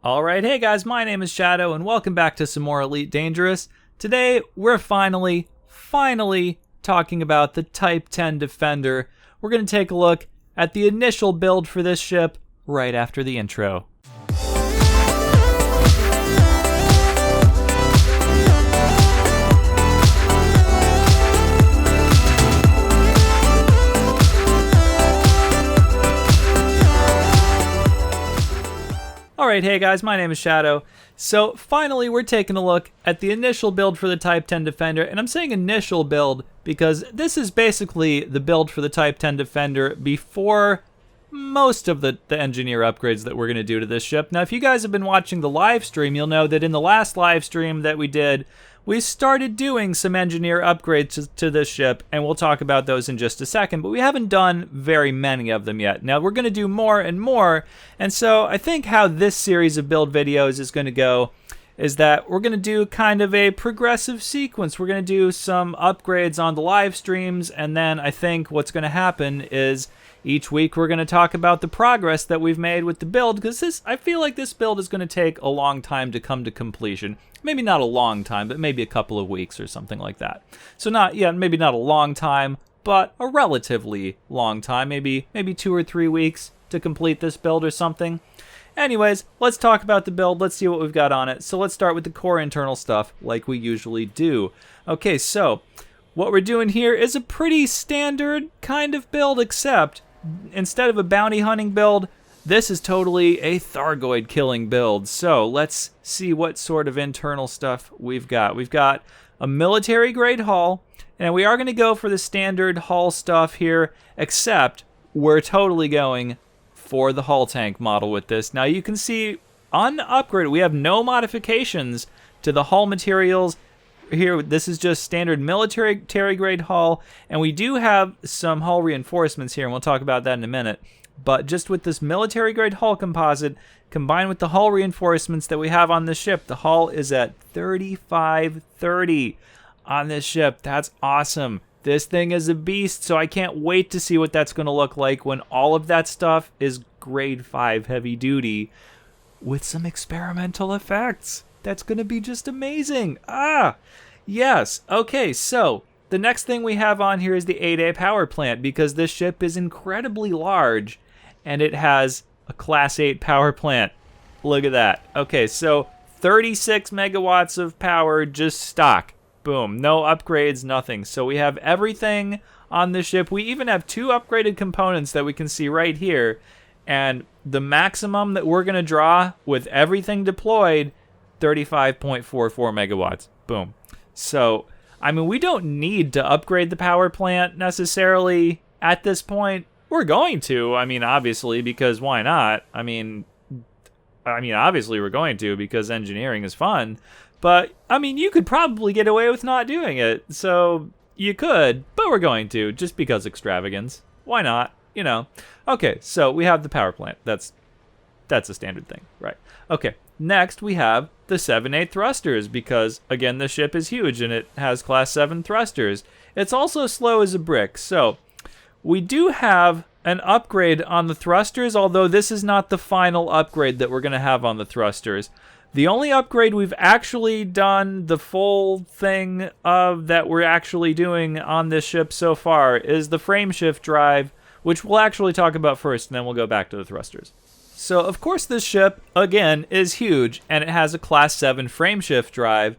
Alright, hey guys, my name is Shadow, and welcome back to some more Elite Dangerous. Today, we're finally talking about the Type-10 Defender. We're going to take a look at the initial build for this ship right after the intro. Alright, hey guys, my name is Shadow. So finally we're taking a look at the initial build for the Type-10 Defender, and I'm saying initial build because this is basically the build for the Type-10 Defender before most of the engineer upgrades that we're going to do to this ship. Now if you guys have been watching the live stream, you'll know that in the last live stream that we did, we started doing some engineer upgrades to this ship, and we'll talk about those in just a second, but we haven't done very many of them yet. Now, we're going to do more and more, and so I think how this series of build videos is going to go is that we're going to do kind of a progressive sequence. We're going to do some upgrades on the live streams, and then I think what's going to happen is each week we're going to talk about the progress that we've made with the build, because I feel like this build is going to take a long time to come to completion. Maybe not a long time, but maybe a couple of weeks or something like that. So maybe not a long time, but a relatively long time, maybe 2 or 3 weeks to complete this build or something. Anyways, let's talk about the build. Let's see what we've got on it. So let's start with the core internal stuff like we usually do. Okay, so what we're doing here is a pretty standard kind of build, except instead of a bounty hunting build, this is totally a Thargoid killing build. So let's see what sort of internal stuff we've got. We've got a military grade hull, and we are going to go for the standard hull stuff here, except we're totally going for the hull tank model with this. Now you can see on the upgrade, we have no modifications to the hull materials here. This is just standard military grade hull, and we do have some hull reinforcements here, and we'll talk about that in a minute. But just with this military grade hull composite, combined with the hull reinforcements that we have on this ship, the hull is at 3530 on this ship. That's awesome. This thing is a beast, so I can't wait to see what that's going to look like when all of that stuff is grade 5 heavy duty with some experimental effects. That's going to be just amazing. Yes. Okay, so the next thing we have on here is the 8A power plant, because this ship is incredibly large and it has a class 8 power plant. Look at that. Okay, so 36 megawatts of power just stock. Boom. No upgrades, nothing. So we have everything on the ship. We even have 2 upgraded components that we can see right here. And the maximum that we're going to draw with everything deployed, 35.44 megawatts. Boom. So I mean, we don't need to upgrade the power plant necessarily at this point. We're going to. I mean, obviously, because why not? I mean, obviously we're going to because engineering is fun. But, I mean, you could probably get away with not doing it. So, you could, but we're going to, just because extravagance. Why not? You know. Okay, so we have the power plant. That's a standard thing, right? Okay. Next, we have the 7A thrusters, because, again, the ship is huge, and it has Class 7 thrusters. It's also slow as a brick, so we do have an upgrade on the thrusters, although this is not the final upgrade that we're going to have on the thrusters. The only upgrade we've actually done, the full thing of that we're actually doing on this ship so far, is the frame shift drive, which we'll actually talk about first, and then we'll go back to the thrusters. So, of course, this ship, again, is huge, and it has a Class 7 frameshift drive.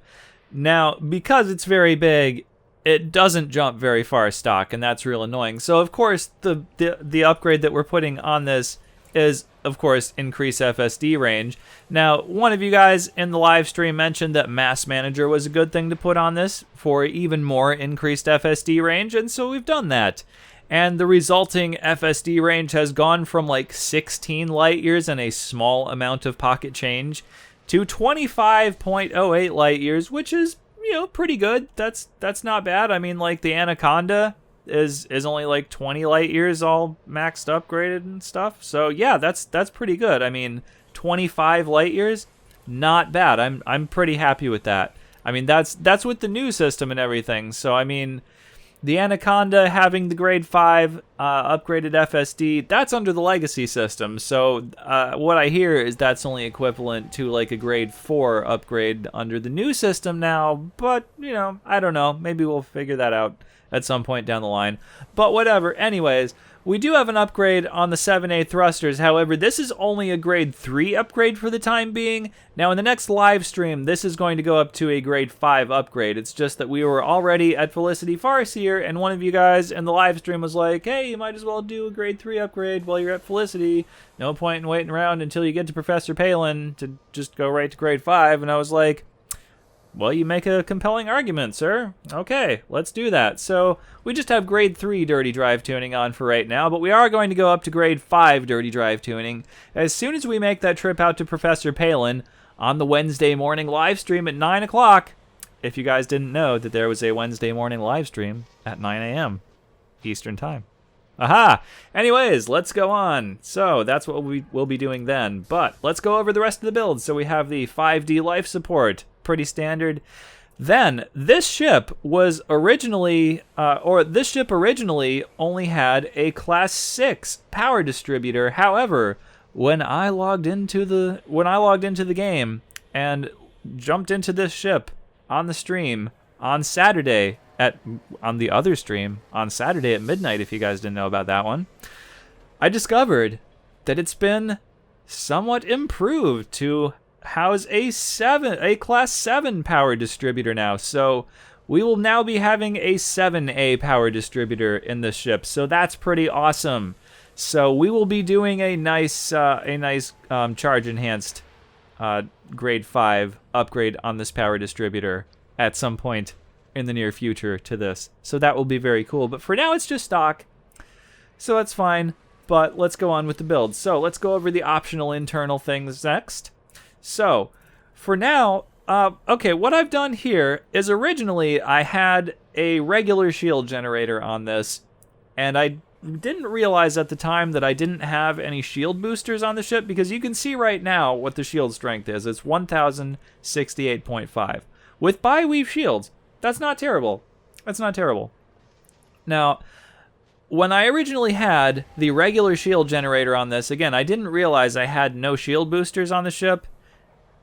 Now, because it's very big, it doesn't jump very far stock, and that's real annoying. So, of course, the upgrade that we're putting on this is, of course, increase FSD range. Now, one of you guys in the live stream mentioned that Mass Manager was a good thing to put on this for even more increased FSD range, and so we've done that. And the resulting FSD range has gone from like 16 light years and a small amount of pocket change to 25.08 light years, which is, you know, pretty good. That's not bad. I mean, like the Anaconda is only like 20 light years all maxed upgraded and stuff. So yeah, that's pretty good. I mean, 25 light years, not bad. I'm pretty happy with that. I mean, that's with the new system and everything. So I mean, The Anaconda having the grade 5 upgraded FSD, that's under the legacy system. So what I hear is that's only equivalent to like a grade 4 upgrade under the new system now. But, you know, I don't know. Maybe we'll figure that out at some point down the line. But whatever. Anyways, we do have an upgrade on the 7A thrusters. However, this is only a grade 3 upgrade for the time being. Now, in the next live stream, this is going to go up to a grade 5 upgrade. It's just that we were already at Felicity Farseer, and one of you guys in the live stream was like, hey, you might as well do a grade 3 upgrade while you're at Felicity. No point in waiting around until you get to Professor Palin to just go right to grade 5. And I was like, well, you make a compelling argument, sir. Okay, let's do that. So we just have grade 3 dirty drive tuning on for right now, but we are going to go up to grade 5 dirty drive tuning as soon as we make that trip out to Professor Palin on the Wednesday morning live stream at 9 o'clock. If you guys didn't know that there was a Wednesday morning live stream at 9 a.m. Eastern Time. Aha! Anyways, let's go on. So that's what we will be doing then. But let's go over the rest of the build. So we have the 5D life support. Pretty standard. Then this ship was originally, this ship originally only had a class 6 power distributor. However, when I logged into the game and jumped into this ship on the stream on Saturday on the other stream on Saturday at midnight, if you guys didn't know about that one, I discovered that it's been somewhat improved to house a class 7 power distributor now. So we will now be having a 7A power distributor in this ship. So that's pretty awesome. So we will be doing a nice charge enhanced grade 5 upgrade on this power distributor at some point in the near future to this. So that will be very cool. But for now, it's just stock. So that's fine. But let's go on with the build. So let's go over the optional internal things next. So for now, okay, what I've done here is originally I had a regular shield generator on this, and I didn't realize at the time that I didn't have any shield boosters on the ship, because you can see right now what the shield strength is. It's 1068.5. With bi-weave shields, that's not terrible. That's not terrible. Now, when I originally had the regular shield generator on this, again, I didn't realize I had no shield boosters on the ship,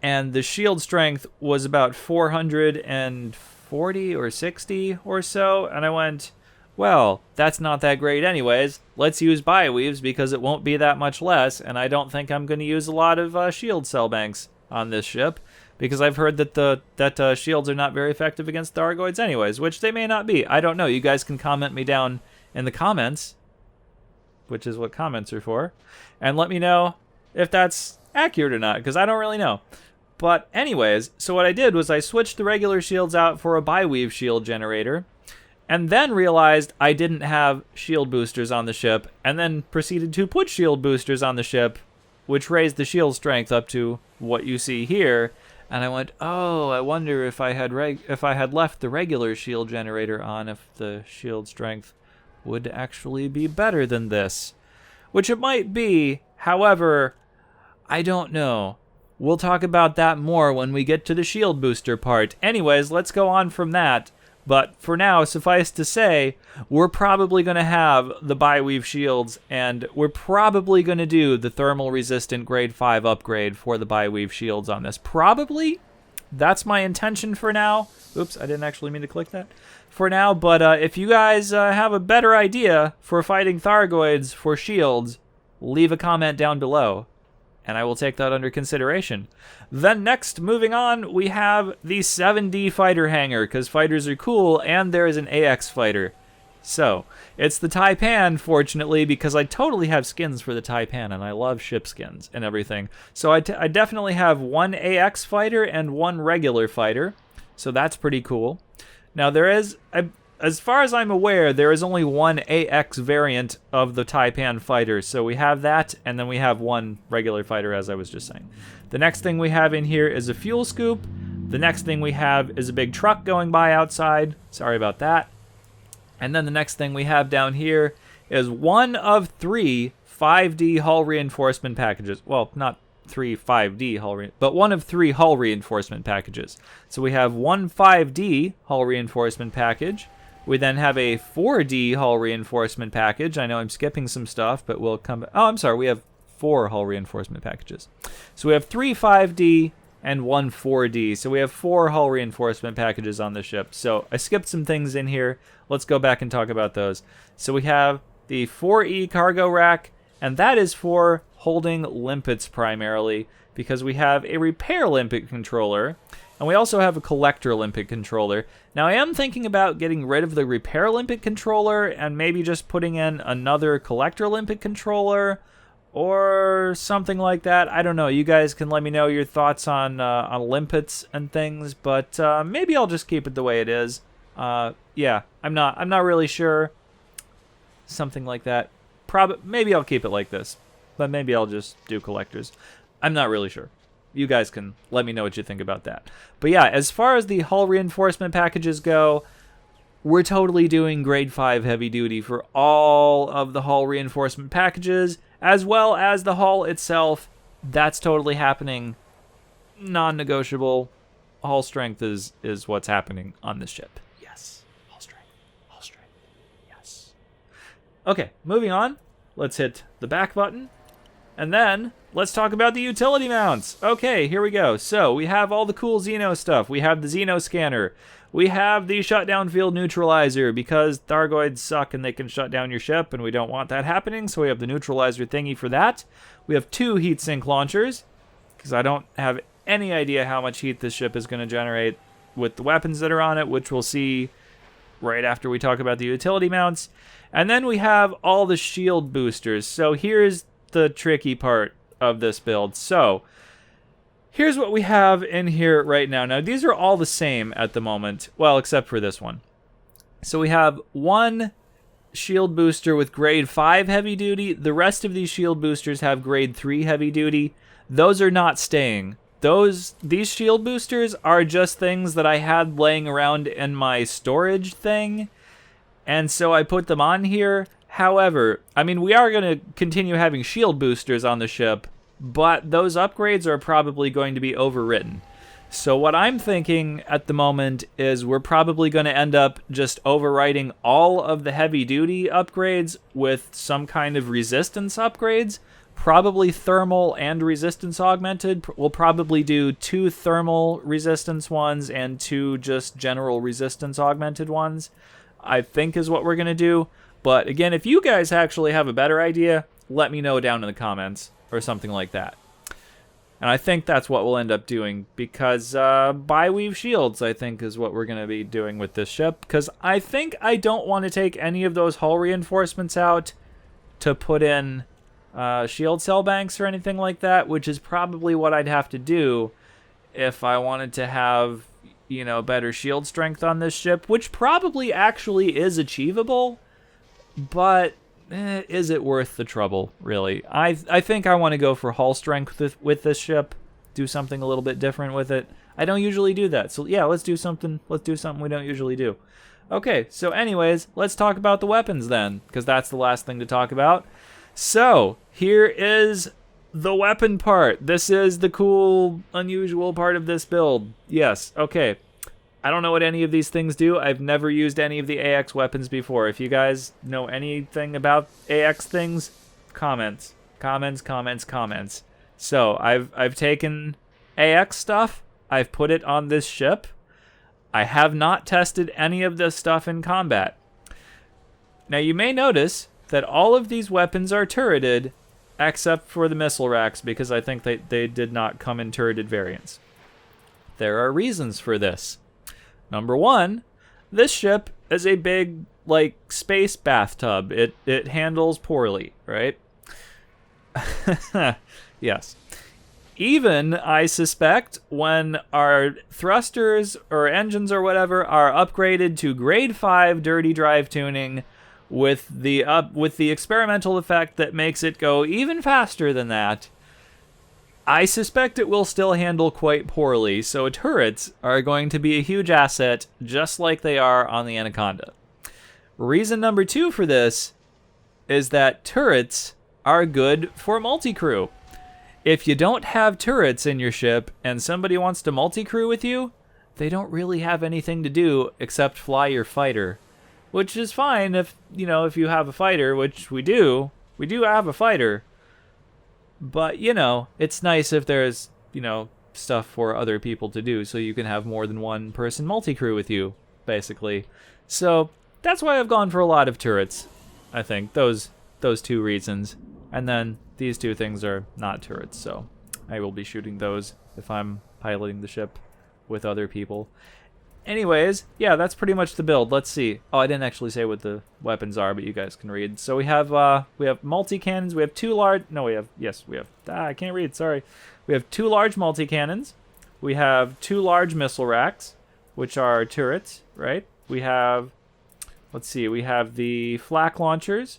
and the shield strength was about 440 or 60 or so, and I went, well, that's not that great anyways. Let's use bi-weaves because it won't be that much less, and I don't think I'm going to use a lot of shield cell banks on this ship, because I've heard that shields are not very effective against Thargoids anyways, which they may not be. I don't know. You guys can comment me down in the comments, which is what comments are for, and let me know if that's accurate or not, because I don't really know. But anyways, so what I did was I switched the regular shields out for a bi-weave shield generator, and then realized I didn't have shield boosters on the ship, and then proceeded to put shield boosters on the ship, which raised the shield strength up to what you see here. And I went, oh, I wonder if I had left the regular shield generator on, if the shield strength would actually be better than this, which it might be. However, I don't know. We'll talk about that more when we get to the shield booster part. Anyways, let's go on from that. But for now, suffice to say, we're probably going to have the bi-weave shields, and we're probably going to do the thermal resistant grade 5 upgrade for the bi-weave shields on this. Probably. That's my intention for now. Oops, I didn't actually mean to click that. For now, but if you guys have a better idea for fighting Thargoids for shields, leave a comment down below, and I will take that under consideration. Then next, moving on, we have the 7D fighter hangar, because fighters are cool, and there is an AX fighter. So, it's the Type-10, fortunately, because I totally have skins for the Type-10, and I love ship skins and everything. So I definitely have one AX fighter and one regular fighter, so that's pretty cool. Now, there is, as far as I'm aware, there is only one AX variant of the Type-10 fighter. So we have that, and then we have one regular fighter, as I was just saying. The next thing we have in here is a fuel scoop. The next thing we have is a big truck going by outside. Sorry about that. And then the next thing we have down here is one of 3 5D hull reinforcement packages. Well, not 3 5D hull, but one of 3 hull reinforcement packages. So we have one 5D hull reinforcement package. We then have a 4D hull reinforcement package. I know I'm skipping some stuff, but we'll come... Oh, I'm sorry. We have 4 hull reinforcement packages. So we have 3 5D and 1 4D. So we have 4 hull reinforcement packages on the ship. So I skipped some things in here. Let's go back and talk about those. So we have the 4E cargo rack, and that is for holding limpets primarily, because we have a repair limpet controller, and we also have a collector limpet controller. Now, I am thinking about getting rid of the repair limpet controller and maybe just putting in another collector limpet controller or something like that. I don't know. You guys can let me know your thoughts on limpets and things, but maybe I'll just keep it the way it is. Yeah, I'm not really sure. Something like that. Maybe I'll keep it like this, but maybe I'll just do collectors. I'm not really sure. You guys can let me know what you think about that. But yeah, as far as the hull reinforcement packages go, we're totally doing grade 5 heavy duty for all of the hull reinforcement packages, as well as the hull itself. That's totally happening. Non-negotiable. Hull strength is what's happening on this ship. Yes. Hull strength. Hull strength. Yes. Okay, moving on. Let's hit the back button. And then, let's talk about the utility mounts. Okay, here we go. So, we have all the cool Xeno stuff. We have the Xeno scanner. We have the shutdown field neutralizer, because Thargoids suck and they can shut down your ship, and we don't want that happening, so we have the neutralizer thingy for that. We have 2 heatsink launchers, because I don't have any idea how much heat this ship is going to generate with the weapons that are on it, which we'll see right after we talk about the utility mounts. And then we have all the shield boosters. So here's the tricky part of this build. So here's what we have in here right now. Now these are all the same at the moment, well, except for this one. So we have 1 shield booster with grade 5 heavy duty. The rest of these shield boosters have grade 3 heavy duty. Those are not staying. These shield boosters are just things that I had laying around in my storage thing, and so I put them on here. However, I mean, we are going to continue having shield boosters on the ship, but those upgrades are probably going to be overwritten. So what I'm thinking at the moment is we're probably going to end up just overwriting all of the heavy-duty upgrades with some kind of resistance upgrades, probably thermal and resistance augmented. We'll probably do 2 thermal resistance ones and 2 just general resistance augmented ones, I think is what we're going to do. But again, if you guys actually have a better idea, let me know down in the comments or something like that. And I think that's what we'll end up doing, because bi-weave shields, I think, is what we're going to be doing with this ship. Because I think I don't want to take any of those hull reinforcements out to put in shield cell banks or anything like that, which is probably what I'd have to do if I wanted to have, you know, better shield strength on this ship, which probably actually is achievable. But is it worth the trouble, really? I think I want to go for hull strength with this ship, do something a little bit different with it. I don't usually do that, so yeah, let's do something we don't usually do. Okay, so anyways, let's talk about the weapons then, because that's the last thing to talk about. So, here is the weapon part. This is the cool, unusual part of this build. Yes, okay. I don't know what any of these things do. I've never used any of the AX weapons before. If you guys know anything about AX things, comments. So, I've taken AX stuff, I've put it on this ship. I have not tested any of this stuff in combat. Now, you may notice that all of these weapons are turreted, except for the missile racks, because I think they did not come in turreted variants. There are reasons for this. Number 1, this ship is a big, like, space bathtub. It handles poorly, right? Yes. Even, I suspect, when our thrusters or engines or whatever are upgraded to grade 5 dirty drive tuning with the experimental effect that makes it go even faster than that, I suspect it will still handle quite poorly, so turrets are going to be a huge asset, just like they are on the Anaconda. Reason number 2 for this is that turrets are good for multi-crew. If you don't have turrets in your ship and somebody wants to multi-crew with you, they don't really have anything to do except fly your fighter. which is fine if, you know, if you have a fighter, which we do. We do have a fighter. But, you know, it's nice if there's, you know, stuff for other people to do, so you can have more than one person multi-crew with you, basically. So that's why I've gone for a lot of turrets. I think those two reasons. And then these two things are not turrets, so I will be shooting those if I'm piloting the ship with other people. Anyways, yeah, that's pretty much the build. Let's see. Oh, I didn't actually say what the weapons are, but you guys can read. So we have multi-cannons. We have two large... No, we have... Yes, we have... I can't read. Sorry. We have two large multi-cannons. We have two large missile racks, which are turrets, right? We have... Let's see. We have the flak launchers.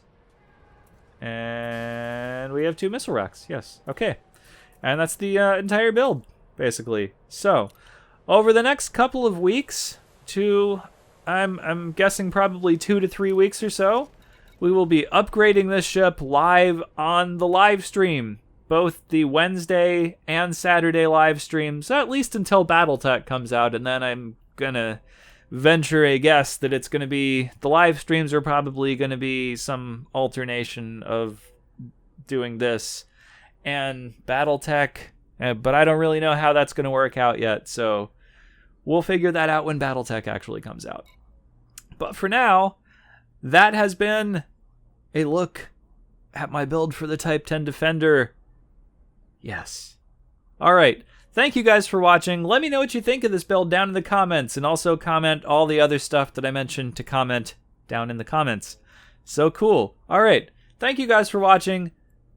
And we have two missile racks. Yes. Okay. And that's the entire build, basically. So... over the next couple of weeks, I'm guessing probably 2 to 3 weeks or so, we will be upgrading this ship live on the live stream. Both the Wednesday and Saturday live streams, at least until BattleTech comes out, and then I'm gonna venture a guess that it's gonna be, the live streams are probably gonna be some alternation of doing this and BattleTech, but I don't really know how that's gonna work out yet, so we'll figure that out when BattleTech actually comes out. But for now, that has been a look at my build for the Type-10 Defender. Yes. Alright, thank you guys for watching. Let me know what you think of this build down in the comments, and also comment all the other stuff that I mentioned to comment down in the comments. So cool. Alright, thank you guys for watching.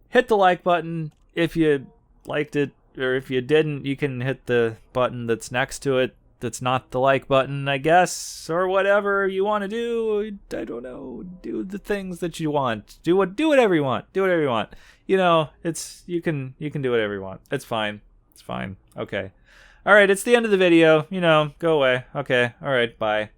Hit the like button if you liked it, or if you didn't, you can hit the button that's next to it. That's not the like button, I guess, or whatever you want to do. I don't know. Do the things that you want. Do whatever you want. Do whatever you want. You know, it's you can do whatever you want. It's fine. It's fine. Okay. All right, it's the end of the video. You know, go away. Okay. All right. Bye.